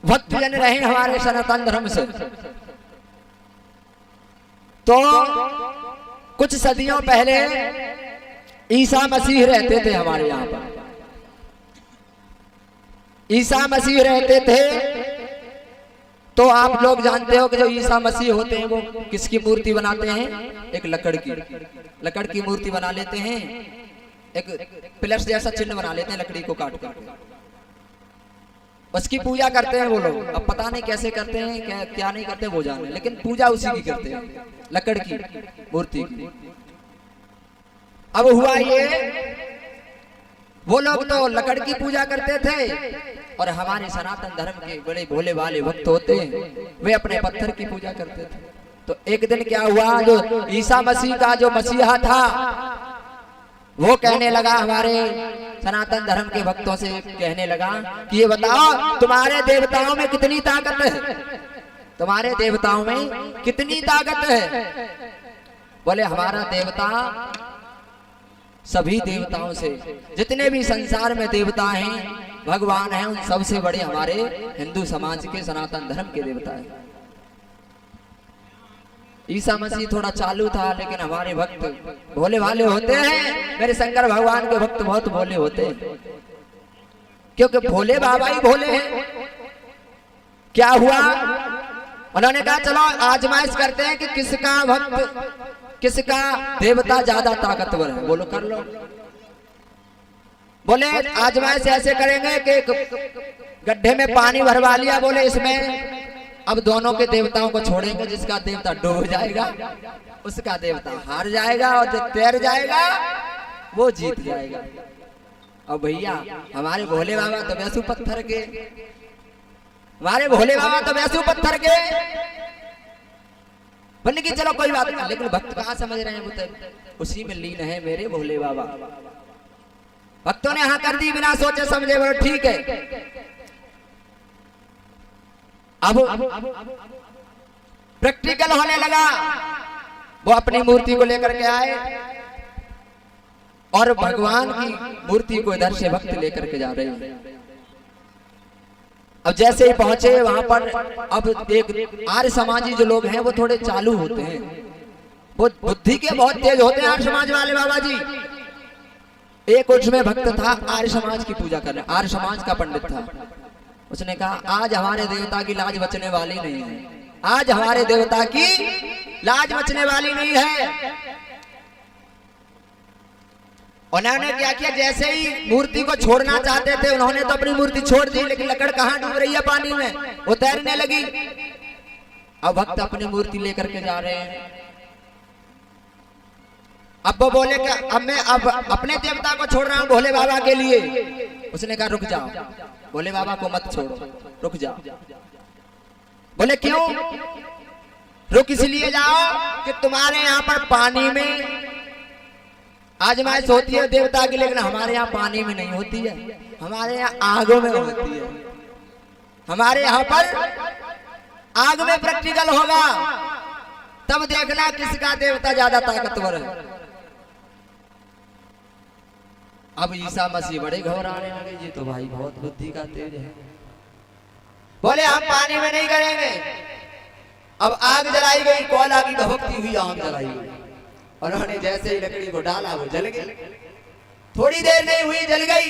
भक्तजन रहे हमारे सनातन धर्म से। तो कुछ सदियों पहले ईसा मसीह रहते थे हमारे यहाँ पर। ईसा मसीह रहते थे तो आप लोग जानते हो कि जो ईसा मसीह होते हैं वो किसकी मूर्ति बनाते हैं? एक लकड़ की मूर्ति बना लेते हैं, एक प्लस जैसा चिन्ह बना लेते हैं लकड़ी को काट कर, उसकी पूजा करते हैं वो लोग। अब पता नहीं कैसे करते हैं, क्या नहीं करते वो जाने, लेकिन पूजा उसी की करते हैं, लकड़ की मूर्ति की। अब हुआ ये, वो लोग तो लकड़ की पूजा करते थे और हमारे सनातन धर्म के बड़े भोले वाले भक्त होते हैं वे अपने पत्थर की पूजा करते थे। तो एक दिन क्या हुआ, जो ईसा मसीह का जो मसीहा था वो कहने लगा, हमारे सनातन धर्म के भक्तों से कहने लगा कि ये बताओ तुम्हारे देवताओं में कितनी ताकत है, तुम्हारे देवताओं में कितनी ताकत है? बोले हमारा देवता सभी देवताओं से, जितने भी संसार में देवता हैं भगवान हैं, उन सबसे बड़े हमारे हिंदू समाज के सनातन धर्म के देवता हैं। ईसा मसीह थोड़ा चालू था, लेकिन हमारे भक्त भोले भाले होते हैं। मेरे शंकर भगवान के भक्त बहुत भोले होते हैं, क्योंकि भोले बाबा ही भोले हैं। क्या हुआ, उन्होंने कहा चलो आजमाइश करते हैं कि किसका भक्त, किसका देवता ज्यादा ताकतवर है। बोलो कर लो। बोले आजमाइश ऐसे करेंगे कि गड्ढे में पानी भरवा लिया, बोले इसमें अब दोनों के देवताओं को छोड़ेंगे, जिसका देवता डूब जाएगा उसका देवता हार जाएगा, और जो तैर जाएगा वो जीत जाएगा। अब भैया हमारे भोले बाबा तो वैसु पत्थर के, हमारे भोले बाबा तो वैसु पत्थर के। बोले कि चलो कोई बात नहीं, लेकिन भक्त कहाँ समझ रहे हैं, वो तो उसी में लीन है मेरे भोले बाबा। भक्तों ने हाँ कर दी बिना सोचे समझे, बोलो ठीक है। अब प्रैक्टिकल होने लगा, वो अपनी मूर्ति को लेकर के आए और भगवान की मूर्ति को इधर से भक्त लेकर के जा रहे हैं। अब जैसे ही पहुंचे वहां पर, अब एक आर्य समाजी जो लोग हैं वो थोड़े चालू होते हैं, वो बुद्धि के बहुत तेज होते हैं आर्य समाज वाले बाबा जी। एक उसमें भक्त था आर्य समाज की पूजा कर रहे, आर्य समाज का पंडित था। उसने कहा आज हमारे देवता की लाज बचने वाली नहीं है, आज हमारे देवता की लाज बचने वाली नहीं है। उन्होंने क्या किया, जैसे ही मूर्ति को छोड़ना चाहते थे उन्होंने तो अपनी मूर्ति छोड़ दी, लेकिन लकड़ कहाँ डूब रही है पानी में, वो तैरने लगी। अब भक्त अपनी मूर्ति लेकर के जा रहे हैं। अब वो बोले क्या, अब मैं अब अपने देवता को छोड़ रहा हूं भोले बाबा के लिए। उसने कहा रुक जाओ, भोले बाबा को मत छोड़ो, रुक जाओ। बोले क्यों? रुक इसलिए जाओ कि तुम्हारे यहाँ पर पानी में आजमाइश होती है देवता की, लेकिन हमारे यहाँ पानी में नहीं होती है, हमारे यहाँ आगों में होती है। हमारे यहाँ पर आग में प्रैक्टिकल होगा, तब देखना किसका देवता ज्यादा ताकतवर है। अब ईसा मसीह बड़े घबराने लगे, ये तो भाई बहुत बुद्धि का तेज है। बोले हम पानी में नहीं करेंगे। अब आग जलाई गई, कोयला की भभकती हुई आग जलाई गई, और उन्होंने जैसे ही लकड़ी को डाला वो जल गई। थोड़ी देर नहीं हुई जल गई,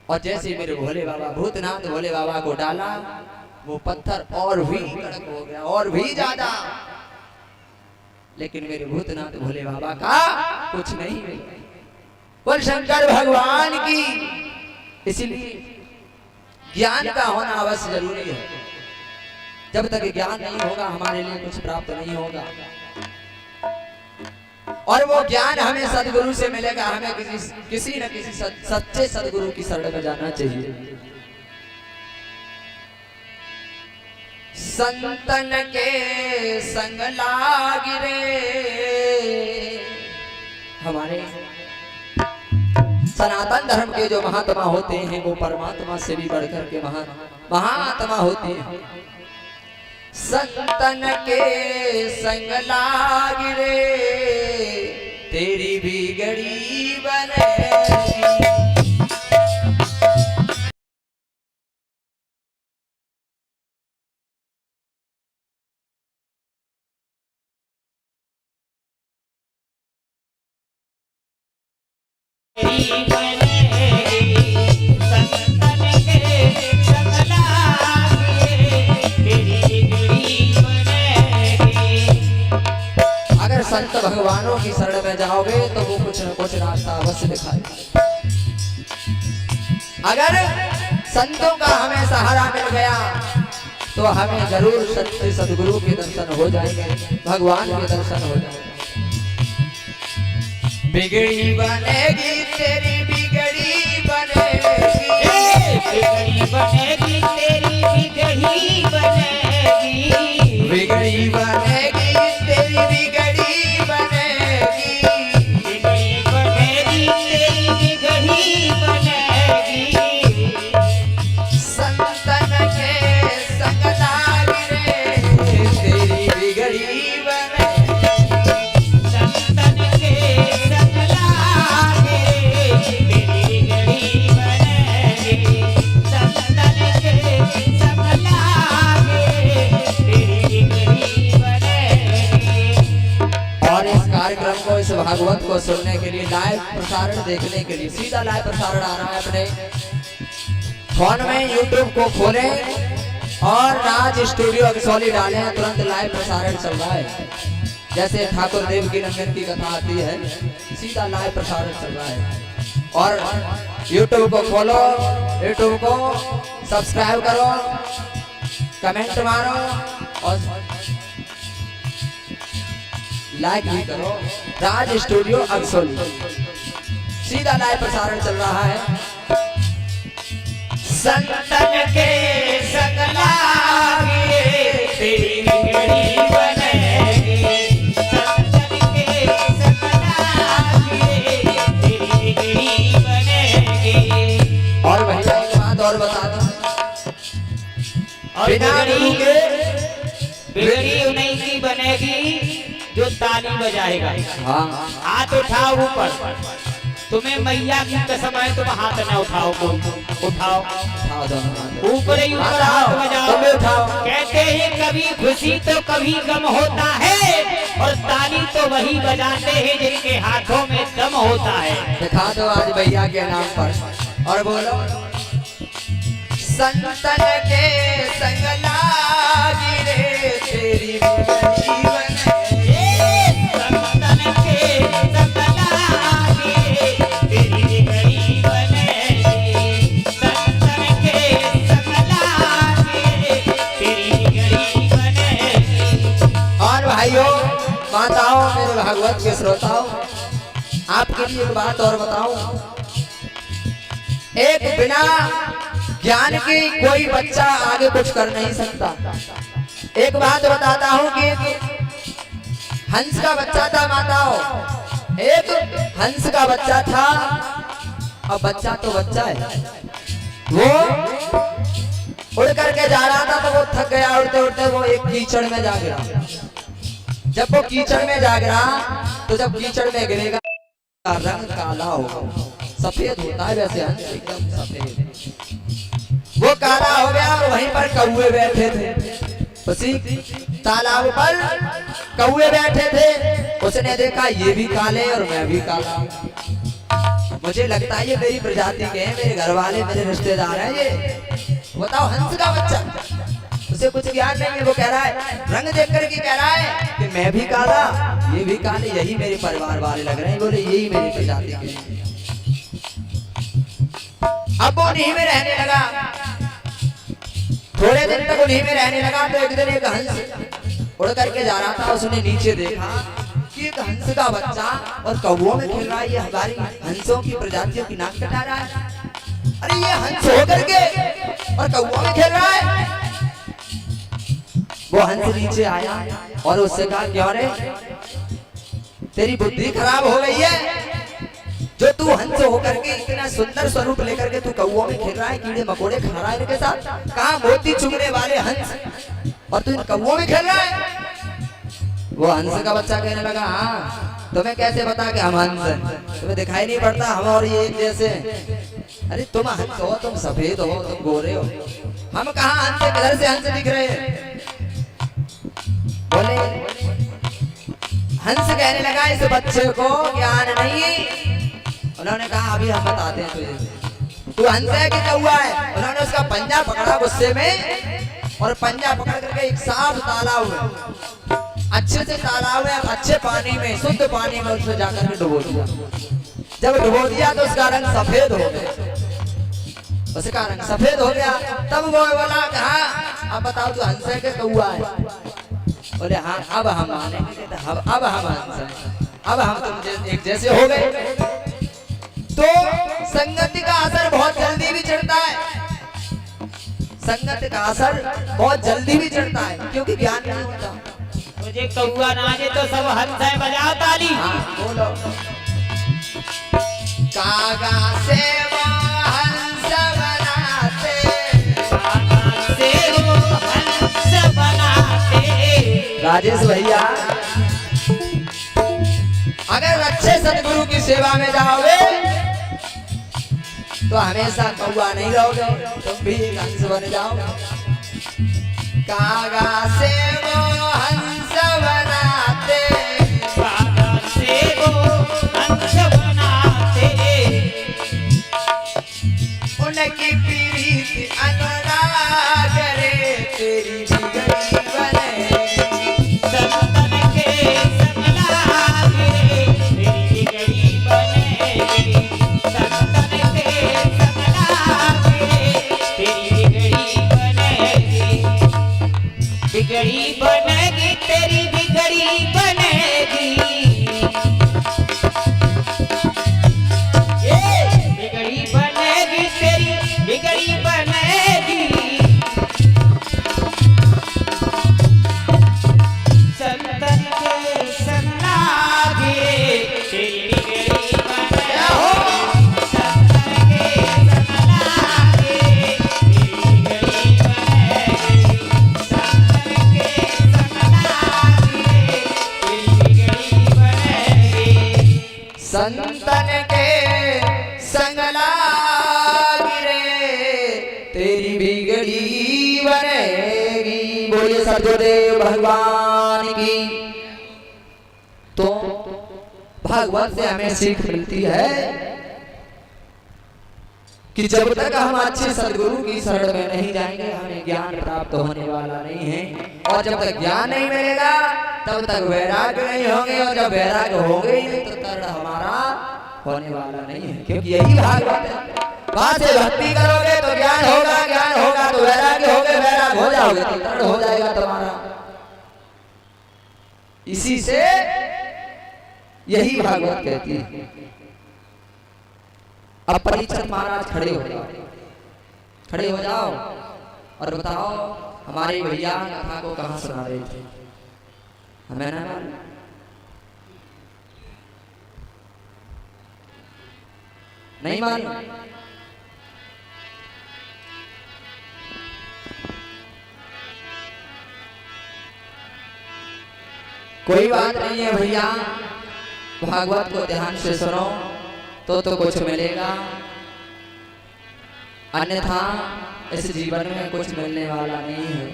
और जैसे मेरे भोले बाबा भूतनाथ भोले बाबा को डाला, वो पत्थर और भी कड़क हो गया, और भी ज्यादा। लेकिन मेरे भूतनाथ भोले बाबा का कुछ नहीं हुई। बोल शंकर भगवान की। इसलिए ज्ञान का होना अवश्य जरूरी है। जब तक ज्ञान नहीं होगा हमारे लिए कुछ प्राप्त नहीं होगा, और वो ज्ञान हमें सदगुरु से मिलेगा। हमें किसी न किसी सच्चे सदगुरु की शरण में जाना चाहिए। संतन के संग लाग रे, हमारे सनातन धर्म के जो महात्मा होते हैं वो परमात्मा से भी बढ़कर के महात्मा होते हैं। संतन के संग लाग रे, तेरी भी गड़ी बने। बिगड़ी बनेगी, संतन के संग लागे तेरी बिगड़ी बनेगी। अगर संत भगवानों की शरण में जाओगे तो वो कुछ न कुछ रास्ता अवश्य दिखाएगा। अगर संतों का हमें सहारा मिल गया तो हमें जरूर सच्चे सदगुरु के दर्शन हो जाएंगे, भगवान के दर्शन हो जाएंगे। बिगड़ी बनेगी तेरी बिगड़ी बनेगी, बिगड़ी बनेगी तेरी बिगड़ी बनेगी, बिगड़ी बनेगी तेरी बिगड़ी बनेगी, बिगड़ी बनेगी तेरी बिगड़ी बनेगी। संतन के संग लागे तेरी बिगड़ी बनेगी, संतन के संग लागे तेरी बिगड़ी बनेगी, संतन के संग लागे तेरी बिगड़ी बनेगी। और इस कार्यक्रम को, इस भागवत को सुनने के लिए, लाइव प्रसारण देखने के लिए, सीधा लाइव प्रसारण आ रहा है। अपने फोन में YouTube को खोलें और राज स्टूडियो अक्सौली डालें, तुरंत लाइव प्रसारण चल रहा है। जैसे ठाकुर देव की नंदन की कथा आती है, सीधा लाइव प्रसारण चल रहा है। और YouTube को खोलो, YouTube को सब्सक्राइब करो, कमेंट मारो और लाइक भी करो। राज स्टूडियो अक्सौली, सीधा लाइव प्रसारण चल रहा है। संतन के संग लागे तेरी बिगड़ी बनेगी, संतन के संग लागे तेरी बिगड़ी बनेगी। और भैया एक बात और बता दूं, और बिना गुरु के बिगड़ी उन्हीं की बनेगी जो ताली बजाएगा। हाँ, हाथ उठाओ ऊपर, तुम्हें मैया की कसम है, तुम हाथ न उठाओ, उठाओ उठाओ दोनों हाथ। ऊपर ही ऊपर हाथ बजाओ। कहते हैं कभी खुशी तो कभी गम होता है, और ताली तो वही बजाते हैं जिनके हाथों में दम होता है। दिखा दो आज भैया के नाम पर और बोलो, संतन के संग लागी रे तेरी बिगड़ी बनेगी, संतन के संग लागे तेरी बिगड़ी बनेगी, संतन के संग लागे तेरी बिगड़ी बनेगी। और भाइयों, माताओं, मेरे भागवत के श्रोताओं, आपके लिए एक बात और बताऊं। एक बिना ज्ञान की कोई बच्चा आगे कुछ कर नहीं सकता। एक बात बताता हूं कि हंस का बच्चा था माताओं, एक हंस का बच्चा था। अब बच्चा तो बच्चा है, वो उड़ करके जा रहा था तो वो थक गया, उड़ते उड़ते वो एक कीचड़ में जा गिरा। जब वो कीचड़ में जा गिरा तो जब कीचड़ में गिरेगा रंग काला होगा, सफेद होता है वैसे हंस एकदम सफेद, वो काला हो गया। और वहीं पर कौवे बैठे थे, उसी तालाब पर कौवे बैठे थे। उसने देखा ये भी काले और मैं भी काला, मुझे लगता है ये मेरी प्रजाति के हैं, मेरे घर वाले, मेरे रिश्तेदार हैं ये। बताओ, हंस का बच्चा, उसे कुछ ज्ञान नहीं है। वो कह रहा है, रंग देख करके कह रहा है कि मैं भी काला, ये भी काले, यही मेरे परिवार वाले लग रहे हैं। बोले यही मेरी प्रजाति के हैं। अब वो उन्हीं में रहने लगा, थोड़े दिन तक उन्हीं में रहने लगा। तो एक दिन एक हंस उड़ करके जा रहा था, उसने नीचे देखा कि एक हंस का बच्चा और कौवों में खेल रहा है। ये हमारी हंसों की प्रजातियों की नाक कटा रहा है। अरे ये हंस हो करके और कौवों में खेल रहा है। वो हंस नीचे आया और उससे कहा, क्यों रे, तेरी बुद्धि खराब हो गई है? जो तू हंस होकर के इतना सुंदर स्वरूप लेकर के तू कौवों में खेल रहा है, कीड़े मकोड़े खा रहा है इनके साथ, कहाँ मोती चुगने वाले हंस, और तू इन कौवों में खेल रहा है। वो हंस का बच्चा कहने लगा, हाँ तुम्हें कैसे पता कि हम हंस हैं? तुम्हें दिखाई नहीं पड़ता हम और ये एक जैसे? अरे तुम हंस हो, तुम सफेद हो, तुम गोरे हो, हम कहाँ हंस, किधर से हंस दिख रहे हैं? बोले, हंस कहने लगा, इस बच्चे को ज्ञान नहीं उन्होंने कहा अभी हम बताते हैं तुझे, तू हंस है कि कौवा है। उन्होंने उसका पंजा पकड़ा गुस्से में और पंजा पकड़ करके एक साफ तालाब में, अच्छे से तालाब में, अच्छे पानी में, शुद्ध पानी में उसमें जाकर के डुबो दिया। जब डुबो दिया तो उसका रंग सफेद हो गया, उसका रंग सफेद हो गया। तब वो बोला कहा अब बताओ तू हंस है कि कौवा है। बोले हाँ अब हम मानेंगे, अब हम हंस हैं, अब हम तुम एक जैसे हो गए। तो संगति का असर बहुत जल्दी भी चढ़ता है, संगत का असर बहुत जल्दी भी चढ़ता है, क्योंकि ज्ञान नहीं होता। मुझे कौआ नाचे तो सब हंस है, बजाओ ताली। हाँ, बोलो। कागा से वो हंस बनाते, कागा से वो हंस बनाते। राजेश भैया अगर अच्छे सदगुरु की सेवा में जाओगे तो हमेशा कौवा नहीं रहोगे, तुम भी एक हंस बन जाओगे। कागा से वो हंस बनाते, कागा से वो हंस बनाते। उनकी प्रीति अनुराग रे तेरी बिगड़ी बनेगी। संतन के संग लागे तेरी बिगड़ी बनेगी। संतन के संग लागे तेरी बिगड़ी बनेगी। बिगड़ी बनेगी तेरी बिगड़ी बनेगी। बिगड़ी बनेगी तेरी बिगड़ी बनेगी। संतन के संग लागे तेरी बिगड़ी बनेगी। संतन के संग लागे तेरी बिगड़ी बनेगी। संतन के संग लागे तेरी बिगड़ी बनेगी। संतन के संग लाग रे तेरी बिगड़ी बनेगी। बोलिए सदगुरुदेव भगवान की। तो भागवत से हमें सीख मिलती है कि जब तक हम अच्छे सदगुरु की शरण में नहीं जाएंगे हमें ज्ञान प्राप्त होने वाला नहीं है। और जब तक ज्ञान नहीं मिलेगा तब तक वैराग्य नहीं होंगे, और जब वैराग्य होंगे ही नहीं तो तरण हमारा होने वाला नहीं है। क्योंकि यही भागवत है, वहां से भक्ति करोगे तो ज्ञान होगा, ज्ञान होगा तो वैराग्य होगे, वैराग्य हो जाओगे तो तरण हो जाएगा तुम्हारा। इसी से यही भागवत कहती है। अब परीक्षित महाराज खड़े हो जाओ, खड़े हो जाओ और बताओ हमारे भैया कथा को कहाँ सुना रहे थे, हमें ना मालूम। नहीं मालूम। कोई बात नहीं है भैया, भागवत को ध्यान से सुनो तो कुछ मिलेगा, अन्यथा इस जीवन में कुछ मिलने वाला नहीं है।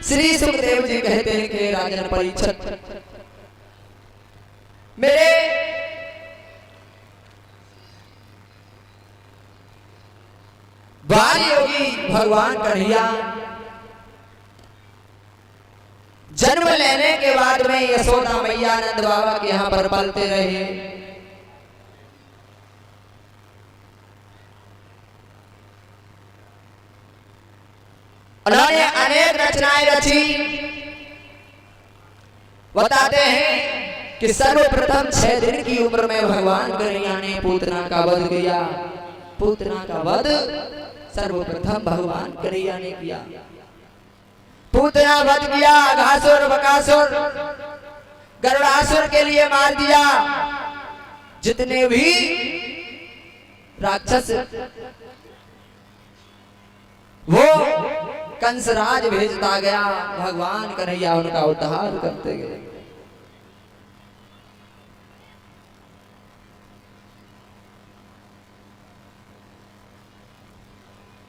श्री सुखदेव जी कहते हैं कि राजन परीक्षित, मेरे बाल योगी भगवान कन्हैया जन्म लेने के बाद में यशोदा मैया नंद बाबा के यहाँ पर पलते रहे। उन्होंने अनेक रचनाएं रची। बताते हैं कि सर्वप्रथम 6 दिन की उम्र में भगवान कन्हैया ने पूतना का वध किया। पूतना का वध सर्वप्रथम भगवान कन्हैया ने किया। पूतना वध किया, घासुर बकासुर गरुड़ासुर के लिए मार दिया। जितने भी राक्षस वो कंसराज भेजता गया, भगवान कन्हैया उनका उद्धार करते गए।